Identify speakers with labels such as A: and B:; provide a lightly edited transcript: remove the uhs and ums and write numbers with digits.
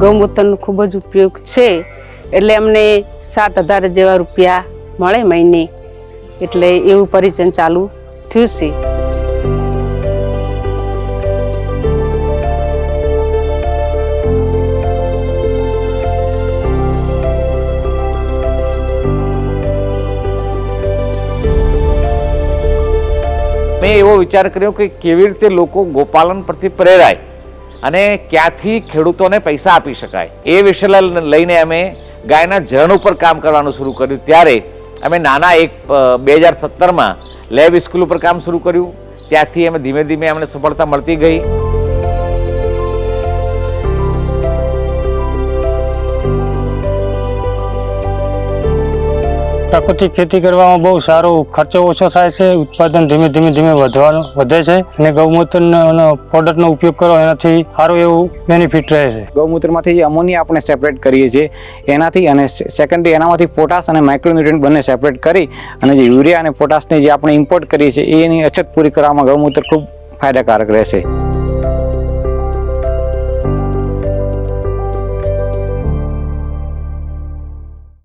A: ગૌમૂત્રનો ખૂબ જ ઉપયોગ છે, એટલે અમને 7,000 જેવા રૂપિયા મળે મહિને, એટલે એવું પરિચન ચાલુ થયું છે.
B: મેં એવો વિચાર કર્યો કે કેવી રીતે લોકો ગોપાલન પરથી પ્રેરાય અને ક્યાંથી ખેડૂતોને પૈસા આપી શકાય, એ વિષય લઈને અમે ગાયના જણ ઉપર કામ કરવાનું શરૂ કર્યું. ત્યારે અમે નાના 2017માં લેબ સ્કૂલ ઉપર કામ શરૂ કર્યું. ત્યાંથી અમે ધીમે ધીમે અમને સફળતા મળતી ગઈ.
C: પ્રાકૃતિક ખેતી કરવામાં બહુ સારો ખર્ચો ઓછો થાય છે, ઉત્પાદન ધીમે ધીમે વધે છે અને ગૌમૂત્રનો પ્રોડક્ટનો ઉપયોગ કરો એનાથી સારું એવું બેનિફિટ રહે છે.
D: ગૌમૂત્રમાંથી જે અમોનિયા આપણે સેપરેટ કરીએ છીએ એનાથી, અને સેકન્ડરી એનામાંથી પોટાશ અને માઇક્રોન્યુટ્રન્ટ બંને સેપરેટ કરી અને જે યુરિયા અને પોટાશને જે આપણે ઇમ્પોર્ટ કરીએ છીએ એની અછત પૂરી કરવામાં ગૌમૂત્ર ખૂબ ફાયદાકારક રહેશે.